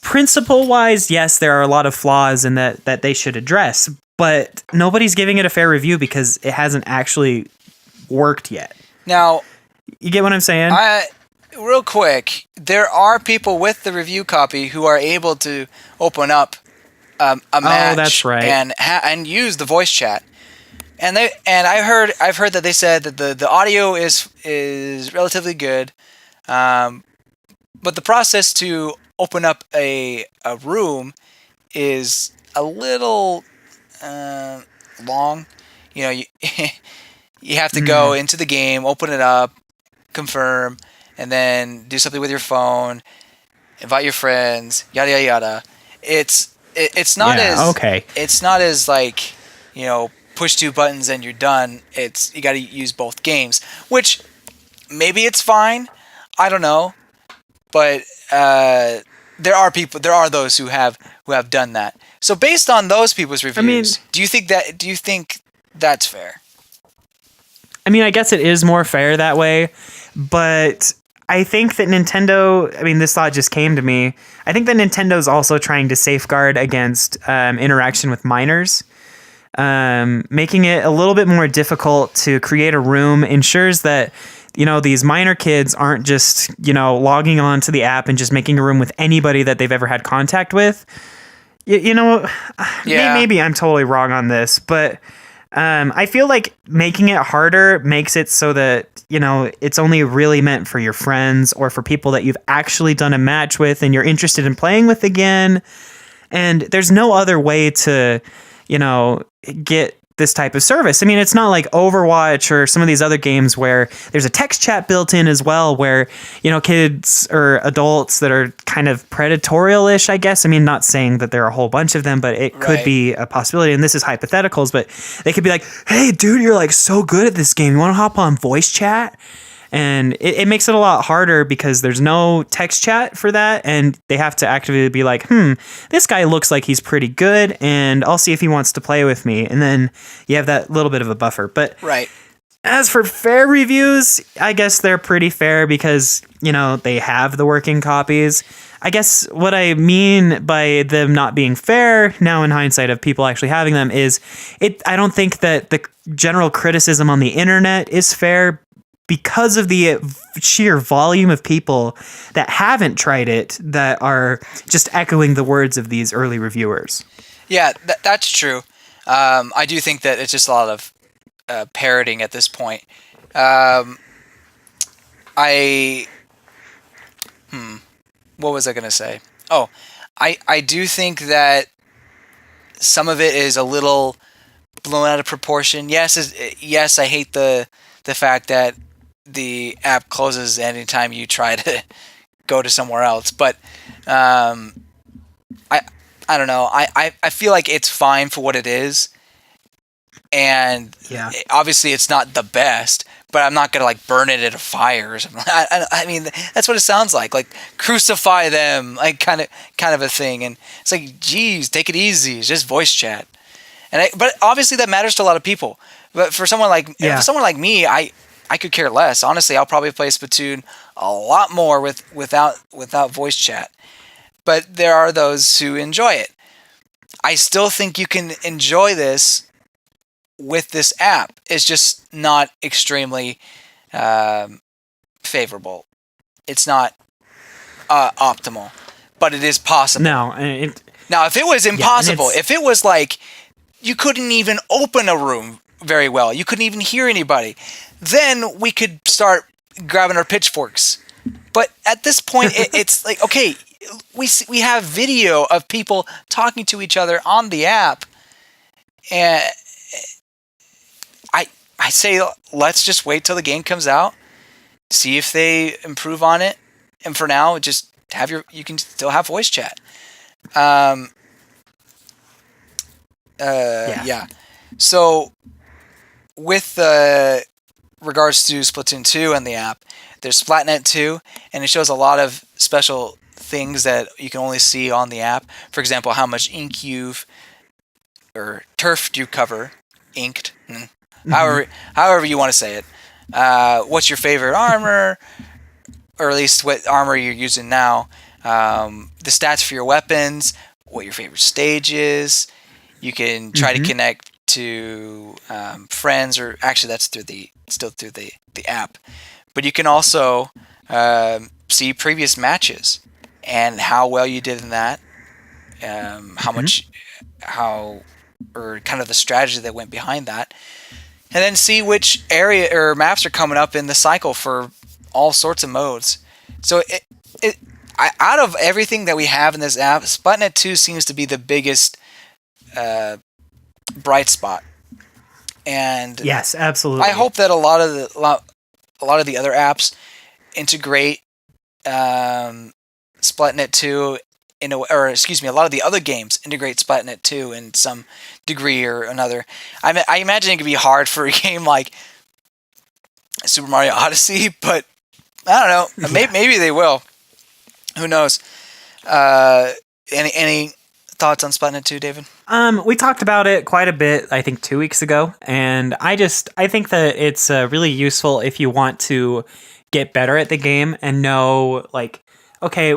principle-wise, yes, there are a lot of flaws in that they should address, but nobody's giving it a fair review because it hasn't actually worked yet. Now, you get what I'm saying? Real quick, there are people with the review copy who are able to open up a match. Oh, that's right. and use the voice chat. And I've heard that they said that the audio is relatively good, but the process to open up a room is a little long. You know, you you have to go into the game, open it up, confirm, and then do something with your phone, invite your friends, yada yada yada. It's not okay. it's not as like, you know, push two buttons and you're done. It's you got to use both games, which maybe it's fine. I don't know, but there are those who have done that. So based on those people's reviews, do you think that's fair? I mean, I guess it is more fair that way, but I think that Nintendo, I mean, this thought just came to me. I think that Nintendo's also trying to safeguard against interaction with minors. Making it a little bit more difficult to create a room ensures that, you know, these minor kids aren't just, you know, logging on to the app and just making a room with anybody that they've ever had contact with. Maybe I'm totally wrong on this, but I feel like making it harder makes it so that, you know, it's only really meant for your friends or for people that you've actually done a match with and you're interested in playing with again. And there's no other way to, you know, get this type of service. I mean, it's not like Overwatch or some of these other games where there's a text chat built in as well, where, you know, kids or adults that are kind of predatorial-ish, I guess. I mean, not saying that there are a whole bunch of them, but it could be a possibility. And this is hypotheticals, but they could be like, hey, dude, you're like so good at this game. You want to hop on voice chat? And it makes it a lot harder because there's no text chat for that. And they have to actively be like, this guy looks like he's pretty good. And I'll see if he wants to play with me. And then you have that little bit of a buffer. But as for fair reviews, I guess they're pretty fair because, you know, they have the working copies. I guess what I mean by them not being fair now in hindsight of people actually having them is I don't think that the general criticism on the internet is fair because of the sheer volume of people that haven't tried it that are just echoing the words of these early reviewers. Yeah, that's true. I do think that it's just a lot of parroting at this point. What was I going to say? Oh, I do think that some of it is a little blown out of proportion. Yes, I hate the fact that the app closes anytime you try to go to somewhere else, but I don't know. I feel like it's fine for what it is, and obviously it's not the best, but I'm not gonna like burn it in a fire or something. I mean, that's what it sounds like crucify them, like kind of a thing. And it's like, geez, take it easy. It's just voice chat, but obviously that matters to a lot of people. But for someone like me, I could care less. Honestly, I'll probably play Splatoon a lot more without voice chat. But there are those who enjoy it. I still think you can enjoy this with this app. It's just not extremely favorable. It's not optimal, but it is possible. Now, if it was impossible, if it was like you couldn't even open a room very well, you couldn't even hear anybody, then we could start grabbing our pitchforks. But at this point, it's like, okay, we have video of people talking to each other on the app, and I say let's just wait till the game comes out, see if they improve on it, and for now, just you can still have voice chat. So with regards to Splatoon 2 and the app, there's Splatnet 2, and it shows a lot of special things that you can only see on the app. For example, how much ink turf you cover, inked, however you want to say it. What's your favorite armor, or at least what armor you're using now. The stats for your weapons, what your favorite stage is. You can try to connect to friends, or actually that's still through the app. But you can also see previous matches and how well you did in that, or kind of the strategy that went behind that, and then see which area or maps are coming up in the cycle for all sorts of modes. So out of everything that we have in this app, Splatnet 2 seems to be the biggest bright spot. And yes, absolutely. I hope that a lot of the other apps integrate Splatnet 2 a lot of the other games integrate Splatnet 2 in some degree or another. I imagine it could be hard for a game like Super Mario Odyssey, but I don't know. Yeah. Maybe they will. Who knows? Any thoughts on Splatnet 2, David? We talked about it quite a bit, I think 2 weeks ago, and I think that it's really useful if you want to get better at the game and know, like, okay,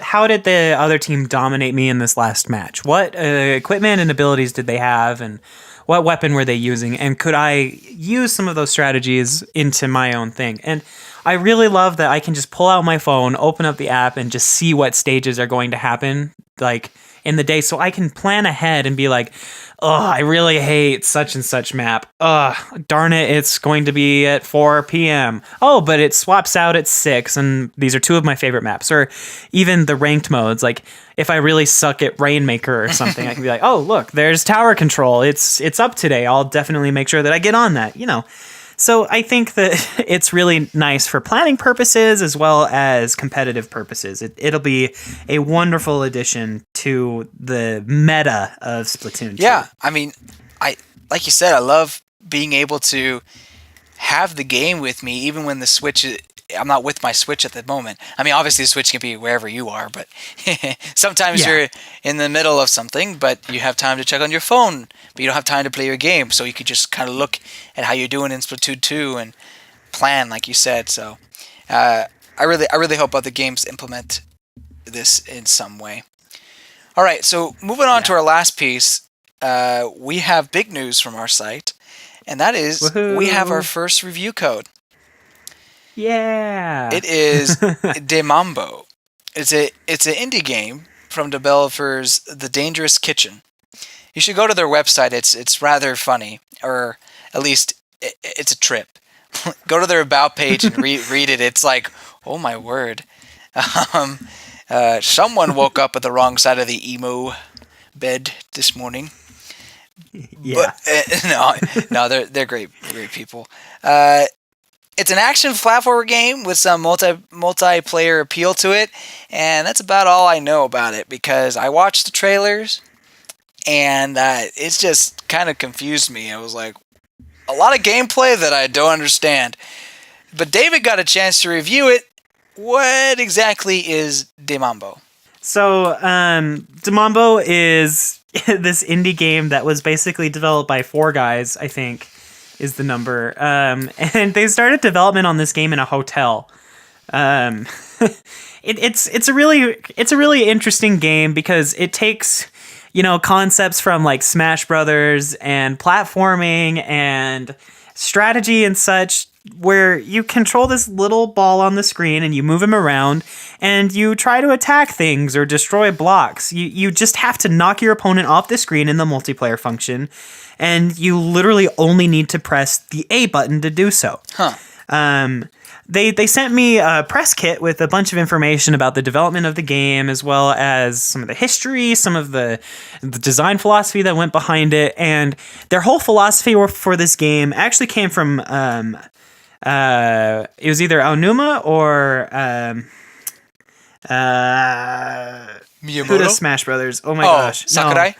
how did the other team dominate me in this last match? What equipment and abilities did they have, and what weapon were they using? And could I use some of those strategies into my own thing? And I really love that I can just pull out my phone, open up the app, and just see what stages are going to happen, like, in the day, so I can plan ahead and be like, oh, I really hate such and such map. Darn it, it's going to be at 4 p.m. Oh, but it swaps out at 6, and these are two of my favorite maps. Or even the ranked modes, like if I really suck at Rainmaker or something, I can be like, oh, look, there's tower control. It's up today. I'll definitely make sure that I get on that, So I think that it's really nice for planning purposes as well as competitive purposes. It'll be a wonderful addition to the meta of Splatoon 2. Yeah, I mean, like you said, I love being able to have the game with me even when the Switch I'm not with my Switch at the moment. I mean, obviously the Switch can be wherever you are, but sometimes you're in the middle of something, but you have time to check on your phone, but you don't have time to play your game, so you could just kind of look at how you're doing in Splatoon 2 and plan, like you said. So I really hope other games implement this in some way. All right, so moving on to our last piece, we have big news from our site, and that is we have our first review code. Yeah. It is de Mambo. It's an indie game from developers The Dangerous Kitchen. You should go to their website. It's rather funny, or at least it's a trip. Go to their about page and read it. It's like, oh my word. Someone woke up at the wrong side of the emo bed this morning. Yeah. But, no, they're great people. It's an action platformer game with some multiplayer appeal to it, and that's about all I know about it because I watched the trailers, and it's just kind of confused me. I was like, a lot of gameplay that I don't understand. But David got a chance to review it. What exactly is de Mambo? So, de Mambo is this indie game that was basically developed by 4 guys, I think, is the number. And they started development on this game in a hotel. It's a really interesting game because it takes, concepts from like Smash Brothers and platforming and strategy and such, where you control this little ball on the screen and you move him around and you try to attack things or destroy blocks. You just have to knock your opponent off the screen in the multiplayer function, and you literally only need to press the A button to do so. They sent me a press kit with a bunch of information about the development of the game, as well as some of the history, some of the design philosophy that went behind it, and their whole philosophy for this game actually came from it was either Aonuma or Miyamoto? who does Smash Brothers? Oh my gosh, Sakurai.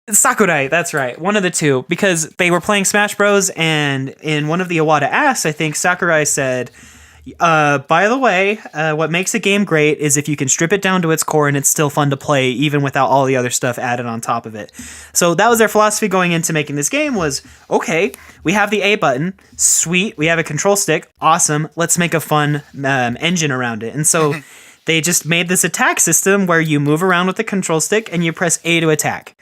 No. Sakurai, that's right. One of the two, because they were playing Smash Bros. And in one of the Iwata asks, I think Sakurai said, by the way, what makes a game great is if you can strip it down to its core and it's still fun to play, even without all the other stuff added on top of it. So that was their philosophy going into making this game was, okay, we have the A button, sweet, we have a control stick, awesome, let's make a fun engine around it. And so they just made this attack system where you move around with the control stick and you press A to attack.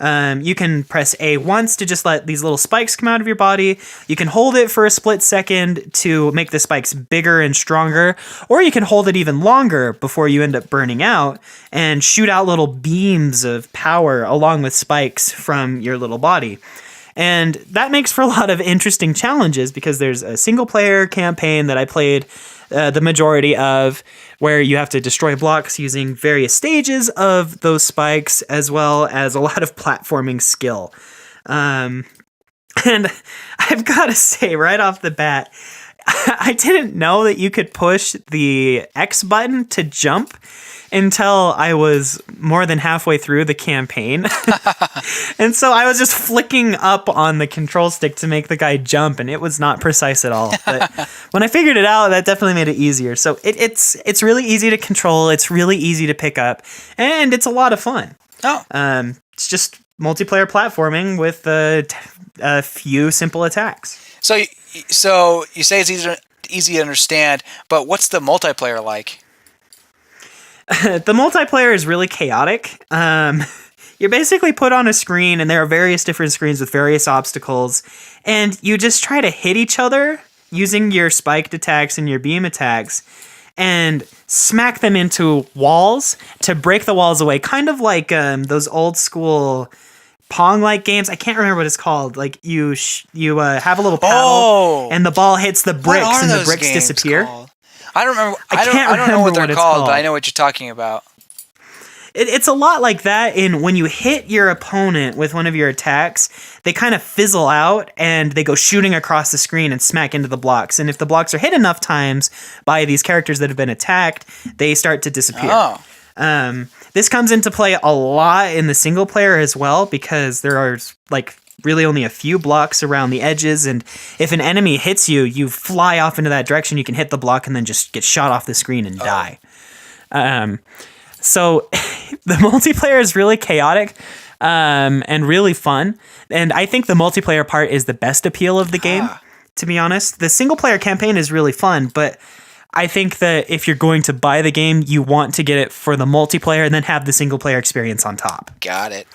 You can press A once to just let these little spikes come out of your body. You can hold it for a split second to make the spikes bigger and stronger, or you can hold it even longer before you end up burning out and shoot out little beams of power along with spikes from your little body. And that makes for a lot of interesting challenges because there's a single player campaign that I played the majority of, where you have to destroy blocks using various stages of those spikes, as well as a lot of platforming skill. And I've got to say right off the bat, I didn't know that you could push the X button to jump until I was more than halfway through the campaign. And so I was just flicking up on the control stick to make the guy jump, and it was not precise at all. But when I figured it out, that definitely made it easier. So it's really easy to control, it's really easy to pick up, and it's a lot of fun. It's just multiplayer platforming with a few simple attacks. So you say it's easy to understand, but what's the multiplayer like? The multiplayer is really chaotic. You're basically put on a screen, and there are various different screens with various obstacles, and you just try to hit each other using your spiked attacks and your beam attacks, and smack them into walls to break the walls away, kind of like those old school Pong-like games. I can't remember what it's called. Like you have a little paddle, and the ball hits the bricks, and the bricks disappear. Called? I don't remember. I don't know what they're called, but I know what you're talking about. It's a lot like that. In when you hit your opponent with one of your attacks, they kind of fizzle out and they go shooting across the screen and smack into the blocks. And if the blocks are hit enough times by these characters that have been attacked, they start to disappear. This comes into play a lot in the single player as well, because there are like really only a few blocks around the edges, and if an enemy hits you, you fly off into that direction. You can hit the block and then just get shot off the screen and die. So the multiplayer is really chaotic and really fun, and I think the multiplayer part is the best appeal of the game, to be honest. The single player campaign is really fun, but I think that if you're going to buy the game, you want to get it for the multiplayer and then have the single player experience on top. Got it.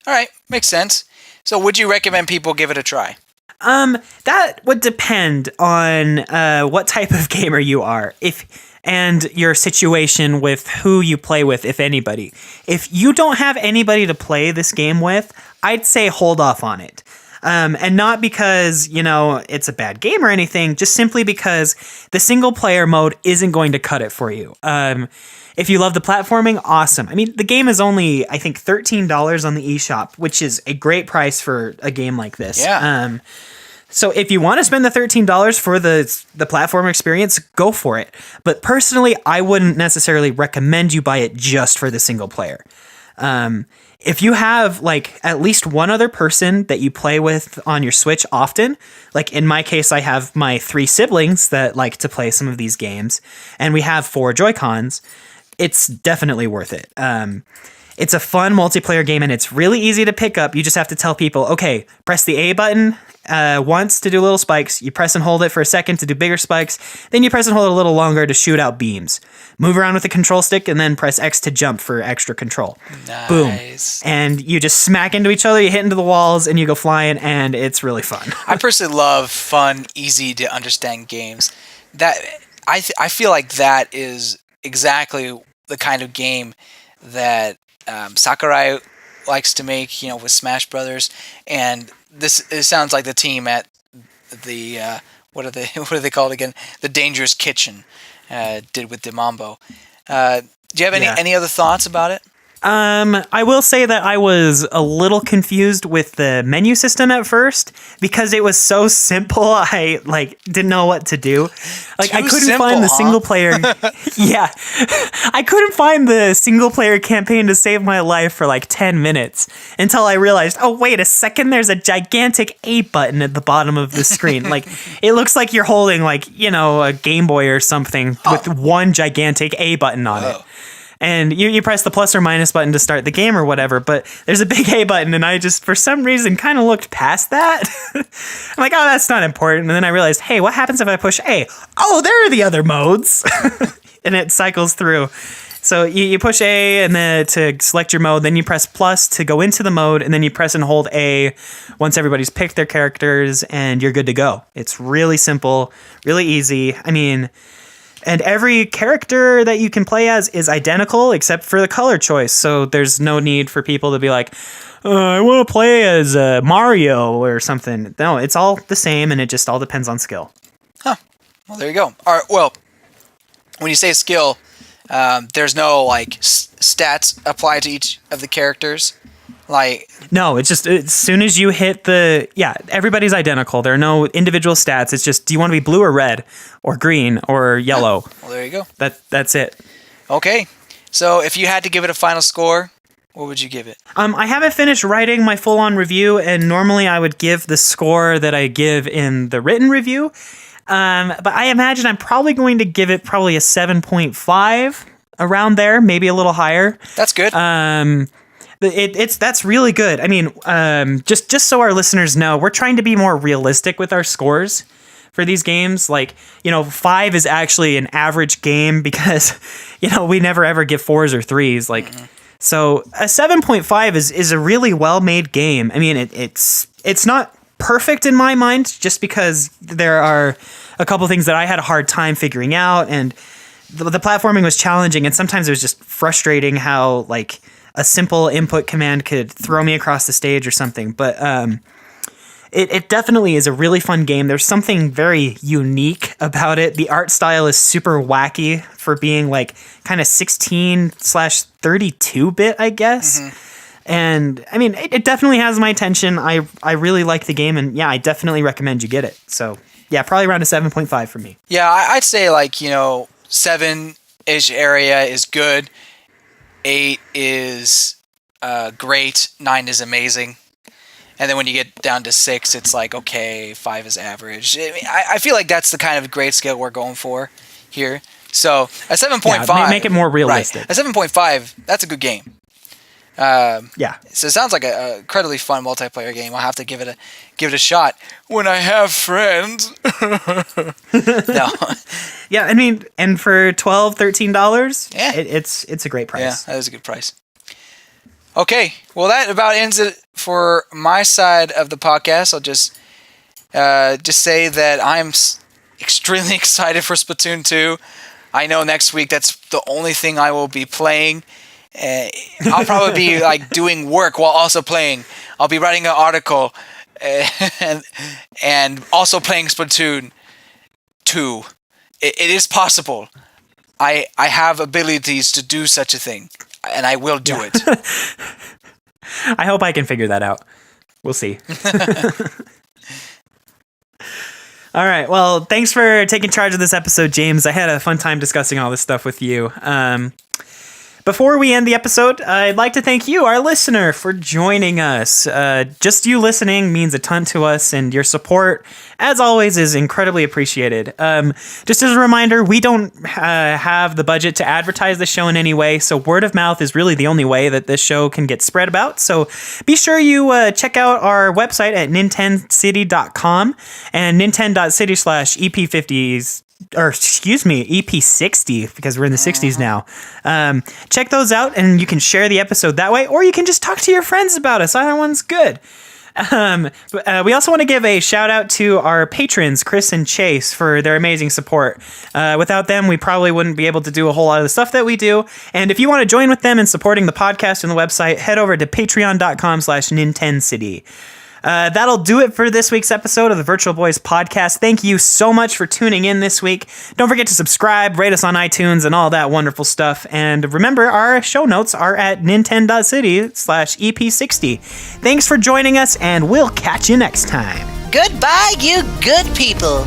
All right, makes sense. So would you recommend people give it a try? That would depend on what type of gamer you are, and your situation with who you play with, if anybody. If you don't have anybody to play this game with, I'd say hold off on it. And not because, it's a bad game or anything, just simply because the single player mode isn't going to cut it for you. If you love the platforming, awesome. I mean, the game is only, I think, $13 on the eShop, which is a great price for a game like this. Yeah. So if you want to spend the $13 for the platform experience, go for it. But personally, I wouldn't necessarily recommend you buy it just for the single player. If you have like at least one other person that you play with on your Switch often, like in my case, I have my 3 siblings that like to play some of these games, and we have 4 Joy-Cons, it's definitely worth it. It's a fun multiplayer game, and it's really easy to pick up. You just have to tell people, okay, press the A button once to do little spikes. You press and hold it for a second to do bigger spikes. Then you press and hold it a little longer to shoot out beams. Move around with the control stick, and then press X to jump for extra control. Nice. Boom. And you just smack into each other, you hit into the walls, and you go flying, and it's really fun. I personally love fun, easy to understand games. That I feel like that is exactly the kind of game that Sakurai likes to make, with Smash Brothers, and it sounds like the team at the what are they called again? The Dangerous Kitchen did with the Mambo. Do you have any other thoughts about it? I will say that I was a little confused with the menu system at first because it was so simple. I didn't know what to do. I couldn't find the single player. Yeah, I couldn't find the single player campaign to save my life for 10 minutes until I realized, oh, wait a second, there's a gigantic A button at the bottom of the screen. It looks like you're holding a Game Boy or something with one gigantic A button on it. And you press the plus or minus button to start the game or whatever, but there's a big A button, and I just, for some reason, kind of looked past that. I'm like, oh, that's not important. And then I realized, hey, what happens if I push A? Oh, there are the other modes. And it cycles through. So you push A and then to select your mode, then you press plus to go into the mode, and then you press and hold A once everybody's picked their characters, and you're good to go. It's really simple, really easy. I mean... And every character that you can play as is identical except for the color choice. So there's no need for people to be like, I want to play as Mario or something. No, it's all the same, and it just all depends on skill. Huh. Well, there you go. All right. Well, when you say skill, there's no like stats applied to each of the characters. Like no, it's just as soon as you hit everybody's identical. There are no individual stats. It's just, do you want to be blue or red or green or yellow? Well, there you go. That's it. Okay. So if you had to give it a final score, what would you give it? I haven't finished writing my full-on review, and normally I would give the score that I give in the written review. But I imagine I'm probably going to give it probably a 7.5 around there, maybe a little higher. That's good. That's really good. I mean, just so our listeners know, we're trying to be more realistic with our scores for these games. Like, 5 is actually an average game because, we never ever give 4s or 3s. Like, so a 7.5 is a really well-made game. I mean, it's not perfect in my mind, just because there are a couple things that I had a hard time figuring out, and the platforming was challenging, and sometimes it was just frustrating how like a simple input command could throw me across the stage or something. But it definitely is a really fun game. There's something very unique about it. The art style is super wacky for being like kind of 16/32-bit, I guess. And I mean, it definitely has my attention. I really like the game, and yeah, I definitely recommend you get it. So yeah, probably around a 7.5 for me. Yeah, I'd say like, 7-ish area is good. 8 is great. 9 is amazing. And then when you get down to 6, it's like, okay, 5 is average. I mean, I feel like that's the kind of grade scale we're going for here. So a 7.5. Yeah, make it more realistic. Right, a 7.5, that's a good game. Yeah. So it sounds like a incredibly fun multiplayer game. I'll have to give it a shot when I have friends. No. Yeah, I mean, and for $12, $13, yeah, it's a great price. Yeah, that is a good price. Okay, well that about ends it for my side of the podcast. I'll just say that I'm extremely excited for Splatoon 2. I know next week that's the only thing I will be playing. I'll probably be like doing work while also playing. I'll be writing an article and also playing Splatoon 2. It is possible. I have abilities to do such a thing, and I will do it. I hope I can figure that out. We'll see. All right. Well, thanks for taking charge of this episode, James. I had a fun time discussing all this stuff with you. Before we end the episode, I'd like to thank you, our listener, for joining us. Just you listening means a ton to us, and your support, as always, is incredibly appreciated. Just as a reminder, we don't have the budget to advertise the show in any way, so word of mouth is really the only way that this show can get spread about. So be sure you check out our website at nintendcity.com and nintend.city/EP50s. Or excuse me, EP60, because we're in the 60s now. Check those out, and you can share the episode that way, or you can just talk to your friends about us. Either one's good. We also want to give a shout out to our patrons, Chris and Chase, for their amazing support. Without them, we probably wouldn't be able to do a whole lot of the stuff that we do. And if you want to join with them in supporting the podcast and the website, head over to patreon.com/NintendCity. That'll do it for this week's episode of the Virtual Boys podcast. Thank you so much for tuning in this week. Don't forget to subscribe, rate us on iTunes, and all that wonderful stuff. And remember, our show notes are at nintend.city/EP60. Thanks for joining us, and we'll catch you next time. Goodbye, you good people.